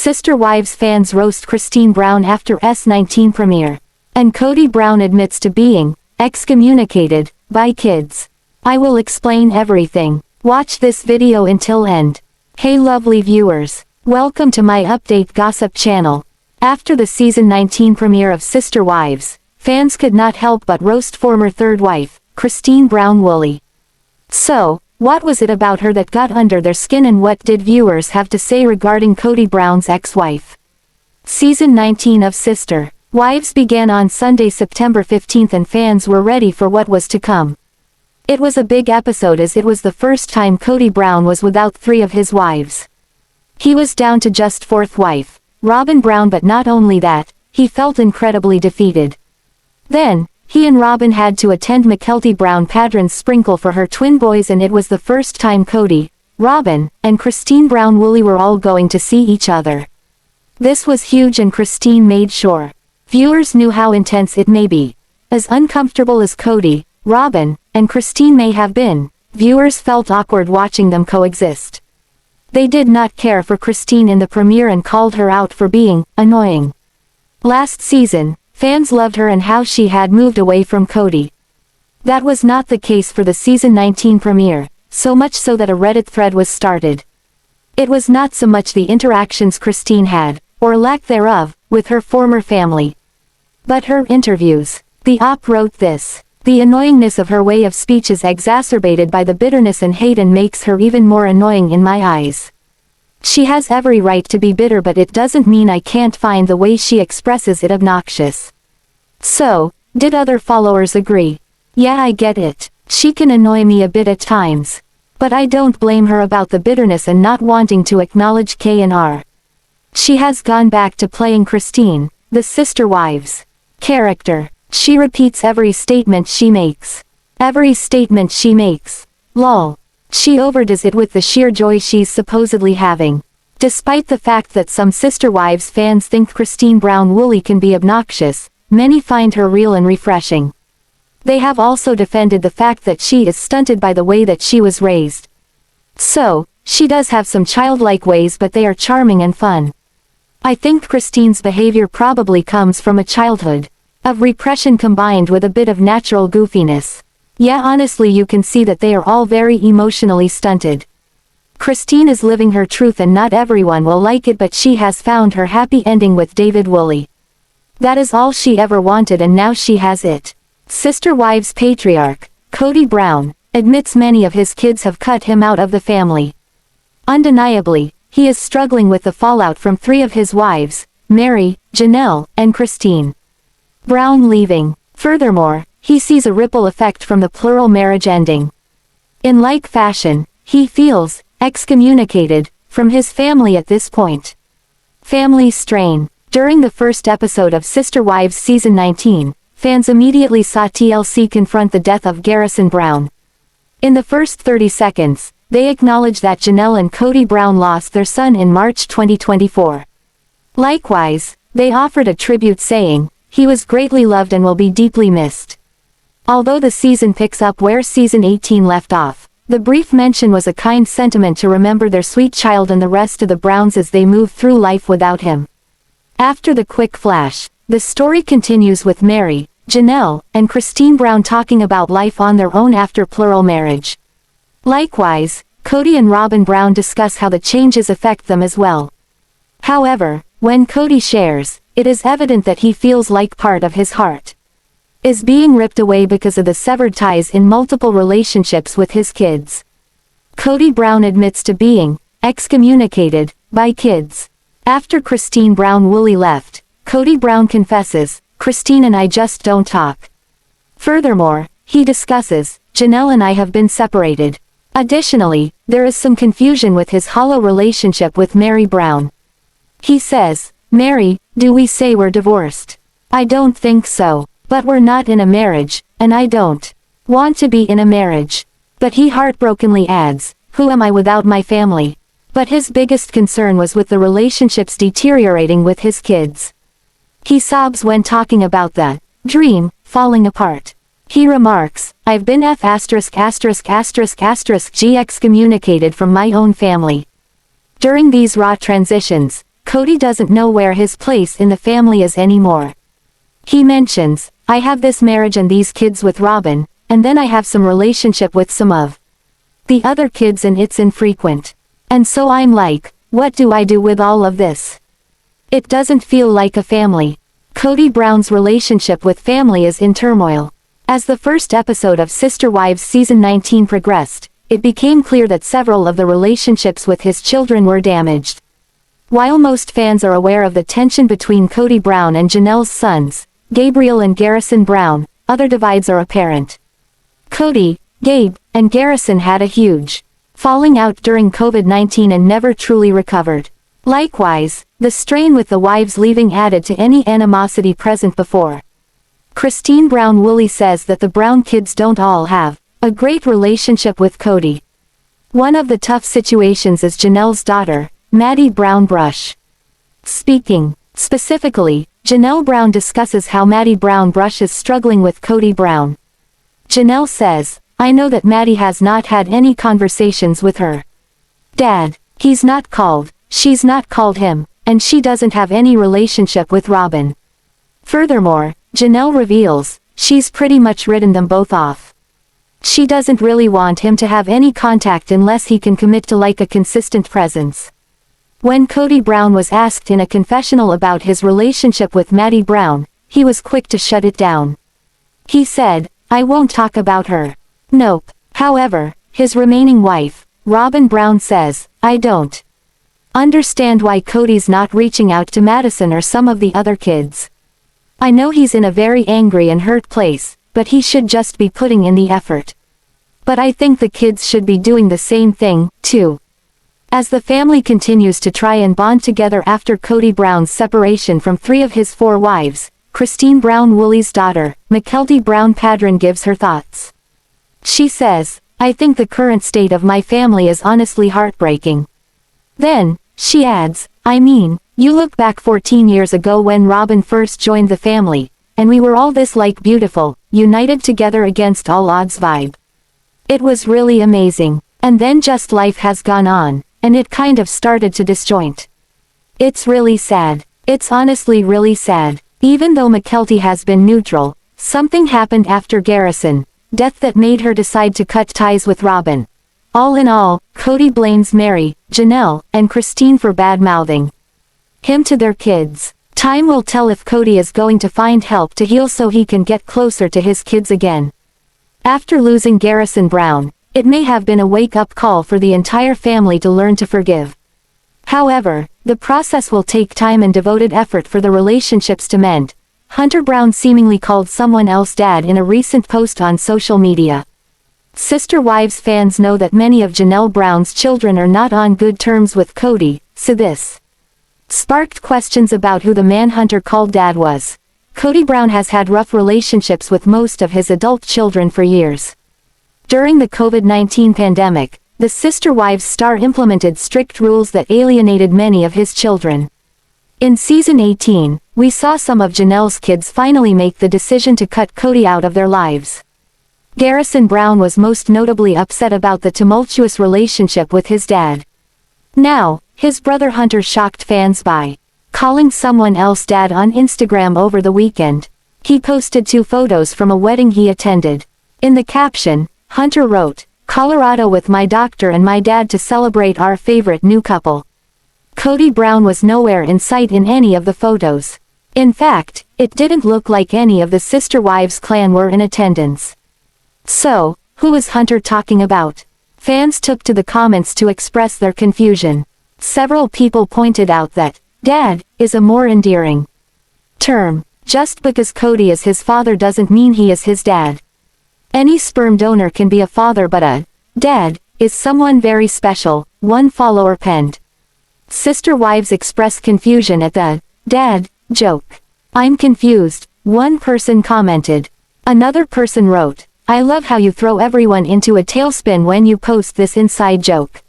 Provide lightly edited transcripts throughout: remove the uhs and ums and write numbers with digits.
Sister Wives fans roast Christine Brown after S19 premiere. And Kody Brown admits to being excommunicated by kids. I will explain everything. Watch this video until end. Hey lovely viewers. Welcome to my update gossip channel. After the season 19 premiere of Sister Wives, fans could not help but roast former third wife, Christine Brown Woolley. So, what was it about her that got under their skin, and what did viewers have to say regarding Kody Brown's ex-wife? Season 19 of Sister Wives began on Sunday, September 15th, and fans were ready for what was to come. It was a big episode as it was the first time Kody Brown was without three of his wives. He was down to just fourth wife, Robyn Brown, but not only that, he felt incredibly defeated. Then, he and Robyn had to attend Mykelti Brown Padron's sprinkle for her twin boys, and it was the first time Kody, Robyn, and Christine Brown Woolley were all going to see each other. This was huge, and Christine made sure viewers knew how intense it may be. As uncomfortable as Kody, Robyn, and Christine may have been, viewers felt awkward watching them coexist. They did not care for Christine in the premiere and called her out for being annoying. Last season, fans loved her and how she had moved away from Kody. That was not the case for the season 19 premiere, so much so that a Reddit thread was started. It was not so much the interactions Christine had, or lack thereof, with her former family, but her interviews. The op wrote this: "The annoyingness of her way of speech is exacerbated by the bitterness and hate and makes her even more annoying in my eyes. She has every right to be bitter, but it doesn't mean I can't find the way she expresses it obnoxious." So, did other followers agree? Yeah, I get it. She can annoy me a bit at times. But I don't blame her about the bitterness and not wanting to acknowledge K&R. She has gone back to playing Christine, the Sister Wives character. She repeats every statement she makes. Every statement she makes. Lol. She overdoes it with the sheer joy she's supposedly having. Despite the fact that some Sister Wives fans think Christine Brown Woolley can be obnoxious, many find her real and refreshing. They have also defended the fact that she is stunted by the way that she was raised. So, she does have some childlike ways, but they are charming and fun. I think Christine's behavior probably comes from a childhood of repression combined with a bit of natural goofiness. Yeah, honestly, you can see that they are all very emotionally stunted. Christine is living her truth and not everyone will like it, but she has found her happy ending with David Woolley. That is all she ever wanted, and now she has it. Sister Wives patriarch, Kody Brown, admits many of his kids have cut him out of the family. Undeniably, he is struggling with the fallout from three of his wives, Meri, Janelle, and Christine Brown leaving. Furthermore, he sees a ripple effect from the plural marriage ending. In like fashion, he feels excommunicated from his family at this point. Family strain. During the first episode of Sister Wives season 19, fans immediately saw TLC confront the death of Garrison Brown. In the first 30 seconds, they acknowledged that Janelle and Kody Brown lost their son in March 2024. Likewise, they offered a tribute saying, "He was greatly loved and will be deeply missed." Although the season picks up where season 18 left off, the brief mention was a kind sentiment to remember their sweet child and the rest of the Browns as they move through life without him. After the quick flash, the story continues with Meri, Janelle, and Christine Brown talking about life on their own after plural marriage. Likewise, Kody and Robyn Brown discuss how the changes affect them as well. However, when Kody shares, it is evident that he feels like part of his heart is being ripped away because of the severed ties in multiple relationships with his kids. Kody Brown admits to being excommunicated by kids. After Christine Brown Woolley left, Kody Brown confesses, "Christine and I just don't talk." Furthermore, he discusses, "Janelle and I have been separated." Additionally, there is some confusion with his hollow relationship with Meri Brown. He says, "Meri, do we say we're divorced? I don't think so. But we're not in a marriage, and I don't want to be in a marriage." But he heartbrokenly adds, "Who am I without my family?" But his biggest concern was with the relationships deteriorating with his kids. He sobs when talking about the dream falling apart. He remarks, "I've been excommunicated from my own family." During these raw transitions, Kody doesn't know where his place in the family is anymore. He mentions, I have this marriage and these kids with Robyn, and then I have some relationship with some of the other kids and it's infrequent. And so I'm like, what do I do with all of this? It doesn't feel like a family. Kody Brown's relationship with family is in turmoil. As the first episode of Sister Wives season 19 progressed, it became clear that several of the relationships with his children were damaged. While most fans are aware of the tension between Kody Brown and Janelle's sons, Gabriel and Garrison Brown, other divides are apparent. Kody, Gabe, and Garrison had a huge falling out during COVID-19 and never truly recovered. Likewise, the strain with the wives leaving added to any animosity present before. Christine Brown Woolley says that the Brown kids don't all have a great relationship with Kody. One of the tough situations is Janelle's daughter, Maddie Brown Brush. Speaking specifically, Janelle Brown discusses how Maddie Brown Brush is struggling with Kody Brown. Janelle says, I know that Maddie has not had any conversations with her dad. He's not called, she's not called him, and she doesn't have any relationship with Robyn. Furthermore, Janelle reveals, she's pretty much written them both off. She doesn't really want him to have any contact unless he can commit to like a consistent presence. When Kody Brown was asked in a confessional about his relationship with Maddie Brown, he was quick to shut it down. He said, I won't talk about her. Nope. However, his remaining wife, Robyn Brown says, I don't understand why Kody's not reaching out to Madison or some of the other kids. I know he's in a very angry and hurt place, but he should just be putting in the effort. But I think the kids should be doing the same thing, too. As the family continues to try and bond together after Kody Brown's separation from 3 of his 4 wives, Christine Brown Woolley's daughter, Mykelti Brown Padron gives her thoughts. She says, I think the current state of my family is honestly heartbreaking. Then, she adds, I mean, you look back 14 years ago when Robyn first joined the family, and we were all this like beautiful, united together against all odds vibe. It was really amazing, and then just life has gone on, and it kind of started to disjoint. It's really sad. It's honestly really sad. Even though Mykelti has been neutral, something happened after Garrison, death that made her decide to cut ties with Robyn. All in all, Kody blames Meri, Janelle, and Christine for bad-mouthing him to their kids. Time will tell if Kody is going to find help to heal so he can get closer to his kids again. After losing Garrison Brown, it may have been a wake-up call for the entire family to learn to forgive. However, the process will take time and devoted effort for the relationships to mend. Hunter Brown seemingly called someone else dad in a recent post on social media. Sister Wives fans know that many of Janelle Brown's children are not on good terms with Kody, so this sparked questions about who the man Hunter called dad was. Kody Brown has had rough relationships with most of his adult children for years. During the COVID-19 pandemic, the Sister Wives star implemented strict rules that alienated many of his children. In season 18, we saw some of Janelle's kids finally make the decision to cut Kody out of their lives. Garrison Brown was most notably upset about the tumultuous relationship with his dad. Now, his brother Hunter shocked fans by calling someone else dad on Instagram over the weekend. He posted 2 photos from a wedding he attended. In the caption, Hunter wrote, Colorado with my doctor and my dad to celebrate our favorite new couple. Kody Brown was nowhere in sight in any of the photos. In fact, it didn't look like any of the Sister Wives clan were in attendance. So, who is Hunter talking about? Fans took to the comments to express their confusion. Several people pointed out that, dad, is a more endearing term. Just because Kody is his father doesn't mean he is his dad. Any sperm donor can be a father, but a dad is someone very special, one follower penned. Sister Wives express confusion at the dad joke. I'm confused, one person commented. Another person wrote, I love how you throw everyone into a tailspin when you post this inside joke.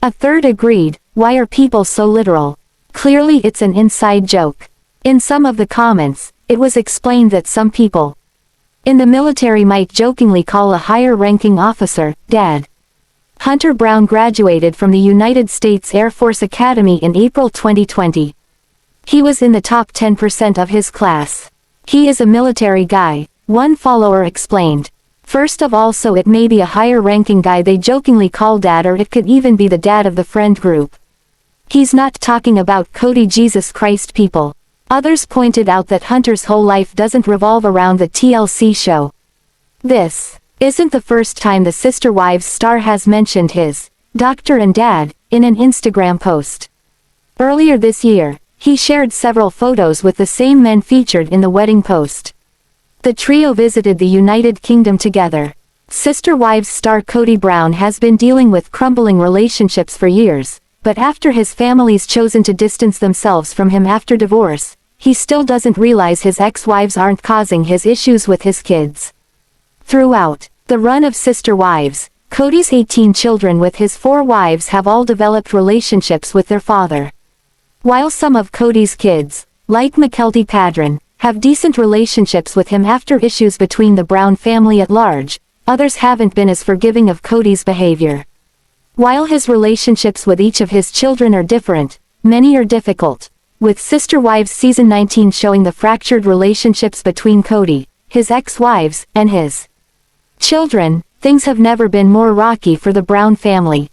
A third agreed, why are people so literal? Clearly it's an inside joke. In some of the comments, it was explained that some people in the military might jokingly call a higher-ranking officer, dad. Hunter Brown graduated from the United States Air Force Academy in April 2020. He was in the top 10% of his class. He is a military guy, one follower explained. First of all, so it may be a higher ranking guy they jokingly call dad, or it could even be the dad of the friend group. He's not talking about Kody, Jesus Christ people. Others pointed out that Hunter's whole life doesn't revolve around the TLC show. This isn't the first time the Sister Wives star has mentioned his doctor and dad in an Instagram post. Earlier this year, he shared several photos with the same men featured in the wedding post. The trio visited the United Kingdom together. Sister Wives star Kody Brown has been dealing with crumbling relationships for years, but after his family's chosen to distance themselves from him after divorce, he still doesn't realize his ex-wives aren't causing his issues with his kids. Throughout the run of Sister Wives, Kody's 18 children with his 4 wives have all developed relationships with their father. While some of Kody's kids, like Mykelti Padron, have decent relationships with him after issues between the Brown family at large, others haven't been as forgiving of Kody's behavior. While his relationships with each of his children are different, many are difficult, with Sister Wives Season 19 showing the fractured relationships between Kody, his ex-wives, and his children. Things have never been more rocky for the Brown family.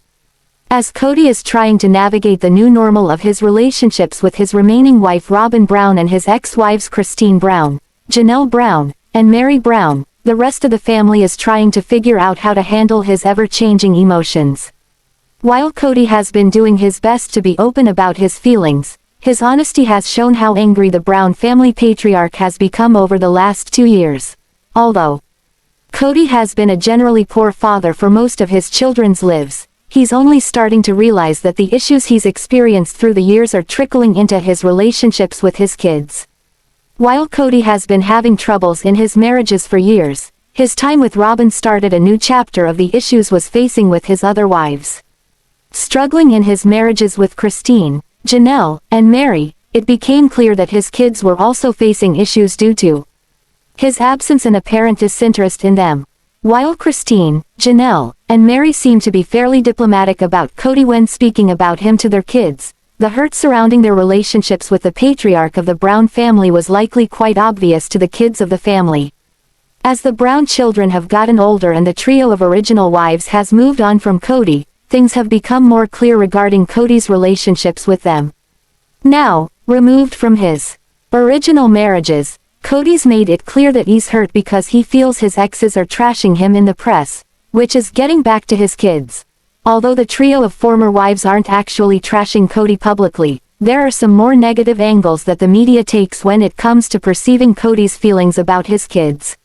As Kody is trying to navigate the new normal of his relationships with his remaining wife Robyn Brown and his ex-wives Christine Brown, Janelle Brown, and Meri Brown, the rest of the family is trying to figure out how to handle his ever-changing emotions. While Kody has been doing his best to be open about his feelings, his honesty has shown how angry the Brown family patriarch has become over the last 2 years. Although Kody has been a generally poor father for most of his children's lives, he's only starting to realize that the issues he's experienced through the years are trickling into his relationships with his kids. While Kody has been having troubles in his marriages for years, his time with Robyn started a new chapter of the issues was facing with his other wives. Struggling in his marriages with Christine, Janelle, and Meri, it became clear that his kids were also facing issues due to his absence and apparent disinterest in them. While Christine, Janelle, and Meri seemed to be fairly diplomatic about Kody when speaking about him to their kids, the hurt surrounding their relationships with the patriarch of the Brown family was likely quite obvious to the kids of the family. As the Brown children have gotten older and the trio of original wives has moved on from Kody, things have become more clear regarding Kody's relationships with them. Now, removed from his original marriages, Kody's made it clear that he's hurt because he feels his exes are trashing him in the press, which is getting back to his kids. Although the trio of former wives aren't actually trashing Kody publicly, there are some more negative angles that the media takes when it comes to perceiving Kody's feelings about his kids.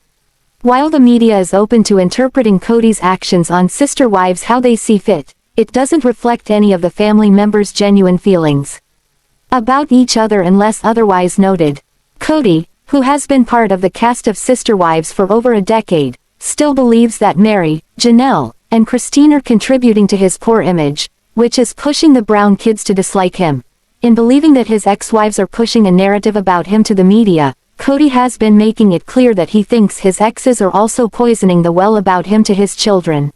While the media is open to interpreting Kody's actions on Sister Wives how they see fit, it doesn't reflect any of the family members' genuine feelings about each other unless otherwise noted. Kody, who has been part of the cast of Sister Wives for over a decade, still believes that Meri, Janelle, and Christine are contributing to his poor image, which is pushing the Brown kids to dislike him. In believing that his ex-wives are pushing a narrative about him to the media, Kody has been making it clear that he thinks his exes are also poisoning the well about him to his children.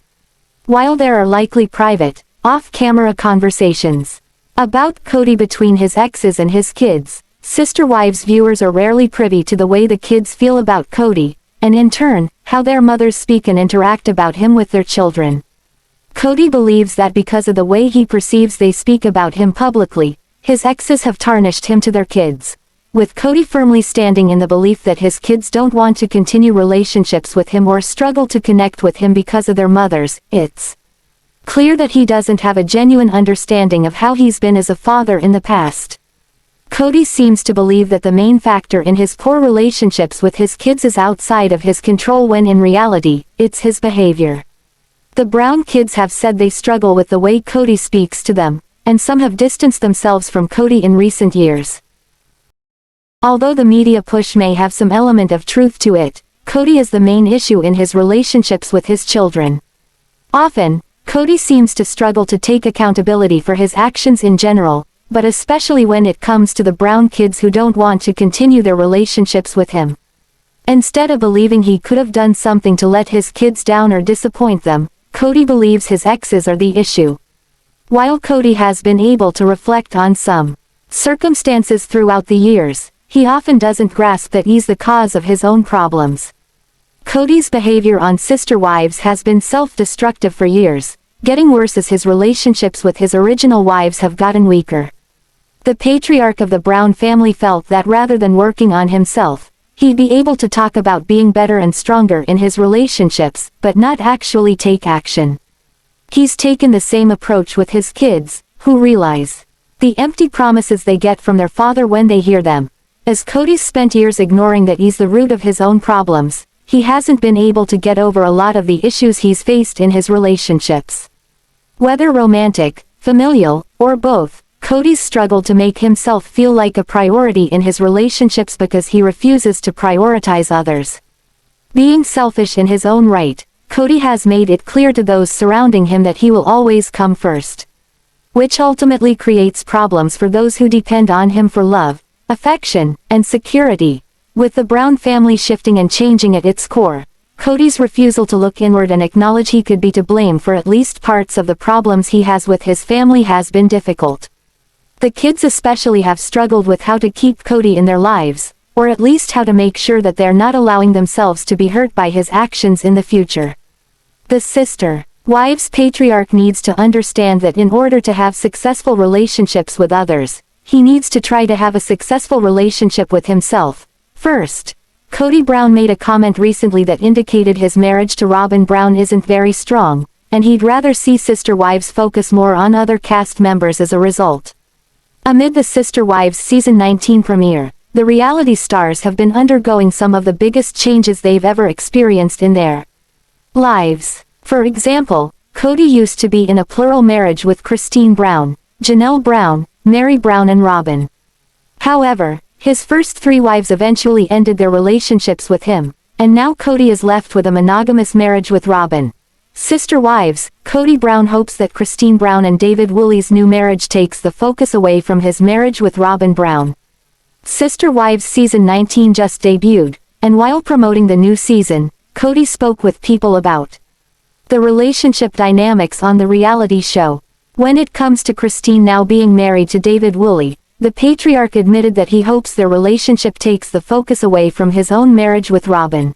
While there are likely private, off-camera conversations about Kody between his exes and his kids, Sister Wives viewers are rarely privy to the way the kids feel about Kody, and in turn, how their mothers speak and interact about him with their children. Kody believes that because of the way he perceives they speak about him publicly, his exes have tarnished him to their kids. With Kody firmly standing in the belief that his kids don't want to continue relationships with him or struggle to connect with him because of their mothers, it's clear that he doesn't have a genuine understanding of how he's been as a father in the past. Kody seems to believe that the main factor in his poor relationships with his kids is outside of his control when in reality, it's his behavior. The Brown kids have said they struggle with the way Kody speaks to them, and some have distanced themselves from Kody in recent years. Although the media push may have some element of truth to it, Kody is the main issue in his relationships with his children. Often, Kody seems to struggle to take accountability for his actions in general, but especially when it comes to the Brown kids who don't want to continue their relationships with him. Instead of believing he could have done something to let his kids down or disappoint them, Kody believes his exes are the issue. While Kody has been able to reflect on some circumstances throughout the years, he often doesn't grasp that he's the cause of his own problems. Kody's behavior on sister wives has been self-destructive for years, getting worse as his relationships with his original wives have gotten weaker. The patriarch of the Brown family felt that rather than working on himself, he'd be able to talk about being better and stronger in his relationships, but not actually take action. He's taken the same approach with his kids, who realize the empty promises they get from their father when they hear them. As Kody's spent years ignoring that he's the root of his own problems, he hasn't been able to get over a lot of the issues he's faced in his relationships. Whether romantic, familial, or both, Kody's struggled to make himself feel like a priority in his relationships because he refuses to prioritize others. Being selfish in his own right, Kody has made it clear to those surrounding him that he will always come first, which ultimately creates problems for those who depend on him for love, affection, and security. With the Brown family shifting and changing at its core, Kody's refusal to look inward and acknowledge he could be to blame for at least parts of the problems he has with his family has been difficult. The kids especially have struggled with how to keep Kody in their lives, or at least how to make sure that they're not allowing themselves to be hurt by his actions in the future. The sister wives patriarch needs to understand that in order to have successful relationships with others, he needs to try to have a successful relationship with himself first. Kody Brown made a comment recently that indicated his marriage to Robyn Brown isn't very strong, and he'd rather see sister wives focus more on other cast members as a result. Amid the Sister Wives Season 19 premiere, the reality stars have been undergoing some of the biggest changes they've ever experienced in their lives. For example, Kody used to be in a plural marriage with Christine Brown, Janelle Brown, Meri Brown and Robyn. However, his first 3 wives eventually ended their relationships with him, and now Kody is left with a monogamous marriage with Robyn. Sister wives, Kody Brown hopes that Christine Brown and David Woolley's new marriage takes the focus away from his marriage with Robyn Brown. Sister Wives Season 19 just debuted, and while promoting the new season, Kody spoke with People about the relationship dynamics on the reality show. When it comes to Christine now being married to David Woolley, the patriarch admitted that he hopes their relationship takes the focus away from his own marriage with Robyn.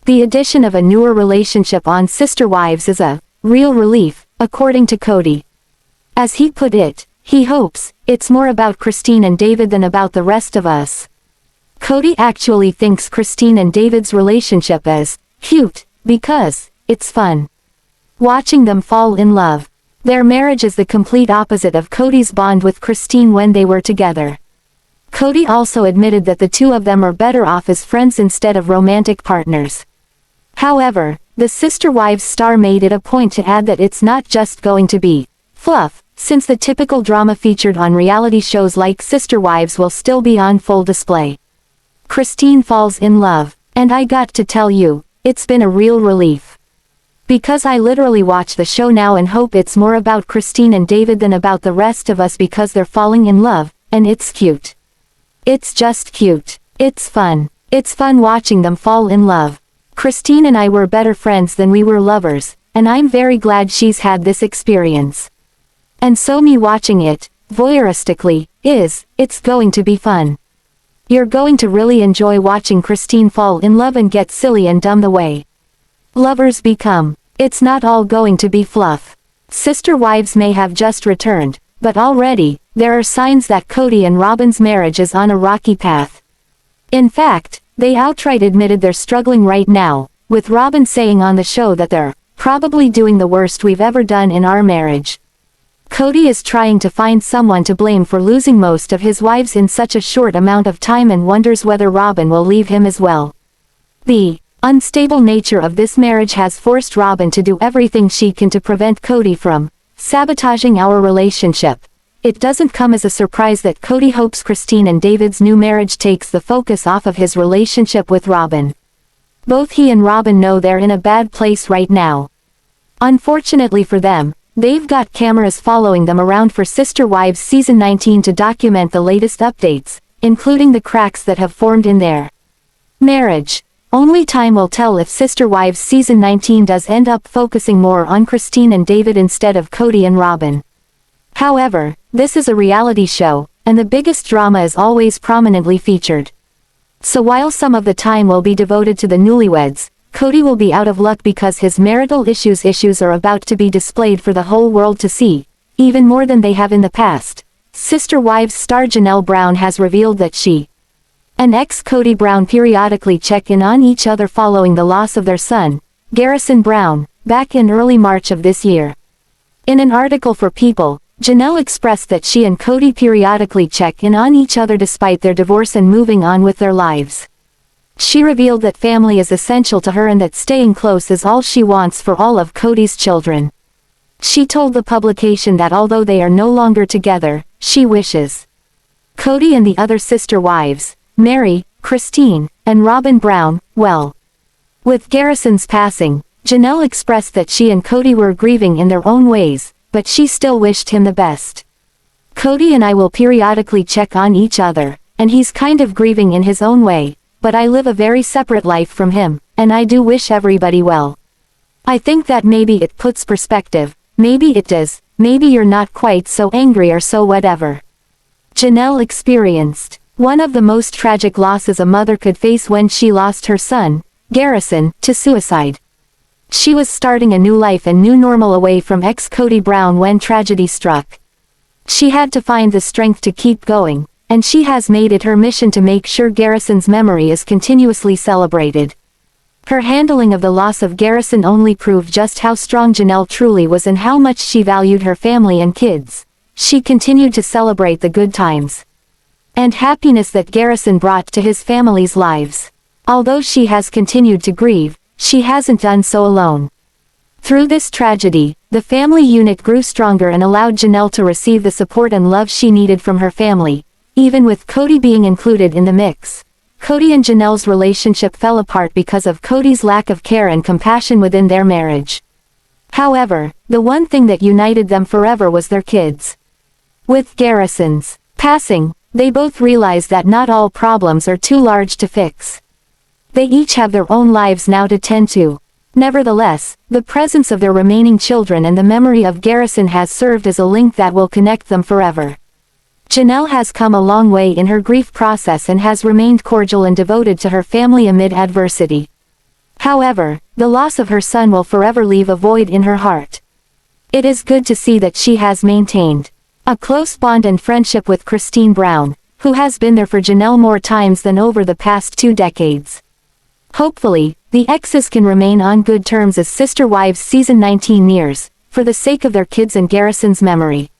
The addition of a newer relationship on Sister Wives is a real relief, according to Kody. As he put it, he hopes it's more about Christine and David than about the rest of us. Kody actually thinks Christine and David's relationship is cute because it's fun watching them fall in love. Their marriage is the complete opposite of Kody's bond with Christine when they were together. Kody also admitted that the two of them are better off as friends instead of romantic partners. However, the Sister Wives star made it a point to add that it's not just going to be fluff, since the typical drama featured on reality shows like Sister Wives will still be on full display. Christine falls in love, and I got to tell you, it's been a real relief. Because I literally watch the show now and hope it's more about Christine and David than about the rest of us because they're falling in love, and it's cute. It's just cute. It's fun. It's fun watching them fall in love. Christine and I were better friends than we were lovers, and I'm very glad she's had this experience. And so me watching it, voyeuristically, it's going to be fun. You're going to really enjoy watching Christine fall in love and get silly and dumb the way lovers become. It's not all going to be fluff. Sister Wives may have just returned, but already, there are signs that Kody and Robyn's marriage is on a rocky path. In fact, they outright admitted they're struggling right now, with Robyn saying on the show that they're probably doing the worst we've ever done in our marriage. Kody is trying to find someone to blame for losing most of his wives in such a short amount of time and wonders whether Robyn will leave him as well. The unstable nature of this marriage has forced Robyn to do everything she can to prevent Kody from sabotaging our relationship. It doesn't come as a surprise that Kody hopes Christine and David's new marriage takes the focus off of his relationship with Robyn. Both he and Robyn know they're in a bad place right now. Unfortunately for them, they've got cameras following them around for Sister Wives Season 19 to document the latest updates, including the cracks that have formed in their marriage. Only time will tell if Sister Wives Season 19 does end up focusing more on Christine and David instead of Kody and Robyn. However, this is a reality show, and the biggest drama is always prominently featured. So while some of the time will be devoted to the newlyweds, Kody will be out of luck because his marital issues are about to be displayed for the whole world to see, even more than they have in the past. Sister Wives star Janelle Brown has revealed that she and ex-Kody Brown periodically check in on each other following the loss of their son, Garrison Brown, back in early March of this year. In an article for People, Janelle expressed that she and Kody periodically check in on each other despite their divorce and moving on with their lives. She revealed that family is essential to her and that staying close is all she wants for all of Kody's children. She told the publication that although they are no longer together, she wishes Kody and the other sister wives, Meri, Christine, and Robyn Brown, well. With Garrison's passing, Janelle expressed that she and Kody were grieving in their own ways, but she still wished him the best. Kody and I will periodically check on each other, and he's kind of grieving in his own way, but I live a very separate life from him, and I do wish everybody well. I think that maybe it puts perspective, maybe it does, maybe you're not quite so angry or so whatever. Janelle experienced one of the most tragic losses a mother could face when she lost her son, Garrison, to suicide. She was starting a new life and new normal away from ex-Kody Brown when tragedy struck. She had to find the strength to keep going, and she has made it her mission to make sure Garrison's memory is continuously celebrated. Her handling of the loss of Garrison only proved just how strong Janelle truly was and how much she valued her family and kids. She continued to celebrate the good times and happiness that Garrison brought to his family's lives. Although she has continued to grieve, she hasn't done so alone. Through this tragedy, the family unit grew stronger and allowed Janelle to receive the support and love she needed from her family, even with Kody being included in the mix. Kody and Janelle's relationship fell apart because of Kody's lack of care and compassion within their marriage. However, the one thing that united them forever was their kids. With Garrison's passing, they both realized that not all problems are too large to fix. They each have their own lives now to tend to. Nevertheless, the presence of their remaining children and the memory of Garrison has served as a link that will connect them forever. Janelle has come a long way in her grief process and has remained cordial and devoted to her family amid adversity. However, the loss of her son will forever leave a void in her heart. It is good to see that she has maintained a close bond and friendship with Christine Brown, who has been there for Janelle more times than over the past 2 decades. Hopefully, the exes can remain on good terms as Sister Wives Season 19 nears, for the sake of their kids and Garrison's memory.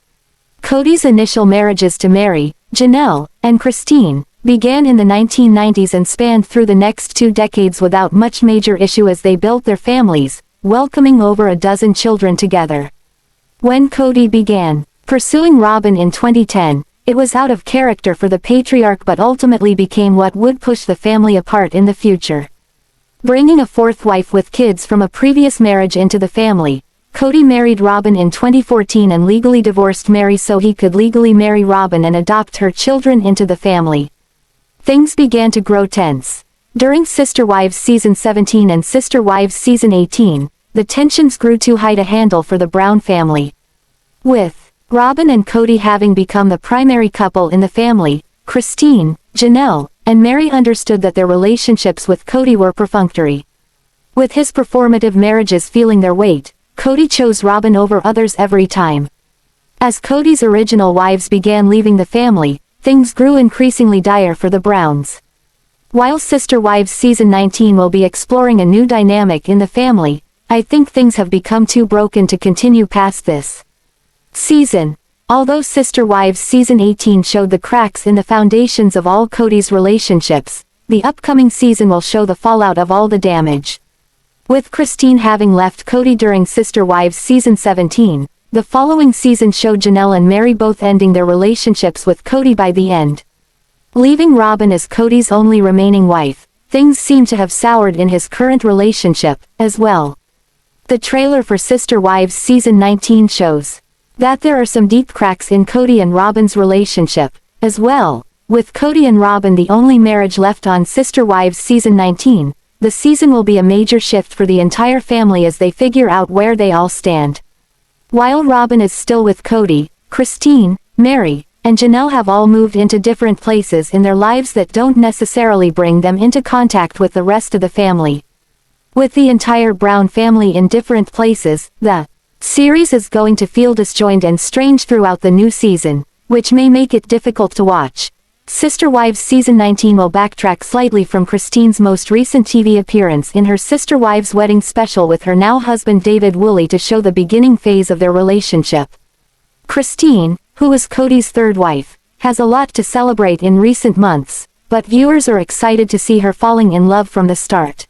Kody's initial marriages to Meri, Janelle, and Christine began in the 1990s and spanned through the next 2 decades without much major issue as they built their families, welcoming over a dozen children together. When Kody began pursuing Robyn in 2010, it was out of character for the patriarch but ultimately became what would push the family apart in the future. Bringing a 4th wife with kids from a previous marriage into the family, Kody married Robyn in 2014 and legally divorced Meri so he could legally marry Robyn and adopt her children into the family. Things began to grow tense. During Sister Wives Season 17 and Sister Wives Season 18, the tensions grew too high to handle for the Brown family. With Robyn and Kody having become the primary couple in the family, Christine, Janelle, and Meri understood that their relationships with Kody were perfunctory. With his performative marriages feeling their weight, Kody chose Robyn over others every time. As Kody's original wives began leaving the family, things grew increasingly dire for the Browns. While Sister Wives Season 19 will be exploring a new dynamic in the family, I think things have become too broken to continue past this season. Although Sister Wives Season 18 showed the cracks in the foundations of all Kody's relationships, the upcoming season will show the fallout of all the damage. With Christine having left Kody during Sister Wives Season 17, the following season showed Janelle and Meri both ending their relationships with Kody by the end. Leaving Robyn as Kody's only remaining wife, things seem to have soured in his current relationship, as well. The trailer for Sister Wives Season 19 shows that there are some deep cracks in Kody and Robyn's relationship, as well. With Kody and Robyn the only marriage left on Sister Wives Season 19, the season will be a major shift for the entire family as they figure out where they all stand. While Robyn is still with Kody, Christine, Meri, and Janelle have all moved into different places in their lives that don't necessarily bring them into contact with the rest of the family. With the entire Brown family in different places, the series is going to feel disjointed and strange throughout the new season, which may make it difficult to watch. Sister Wives Season 19 will backtrack slightly from Christine's most recent TV appearance in her Sister Wives wedding special with her now husband David Woolley to show the beginning phase of their relationship. Christine, who is Kody's third wife, has a lot to celebrate in recent months, but viewers are excited to see her falling in love from the start.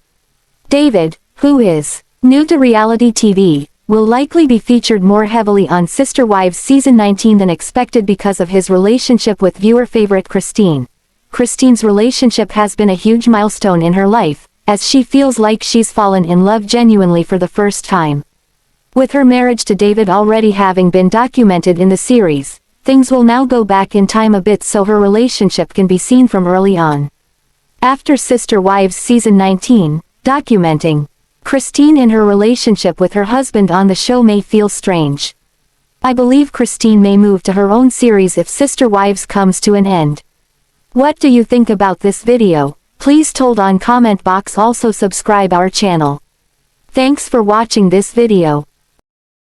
David, who is new to reality TV, will likely be featured more heavily on Sister Wives Season 19 than expected because of his relationship with viewer favorite Christine. Christine's relationship has been a huge milestone in her life, as she feels like she's fallen in love genuinely for the first time. With her marriage to David already having been documented in the series, things will now go back in time a bit so her relationship can be seen from early on. After Sister Wives Season 19, documenting Christine in her relationship with her husband on the show may feel strange. I believe Christine may move to her own series if Sister Wives comes to an end. What do you think about this video? Please told on comment box, also subscribe our channel. Thanks for watching this video.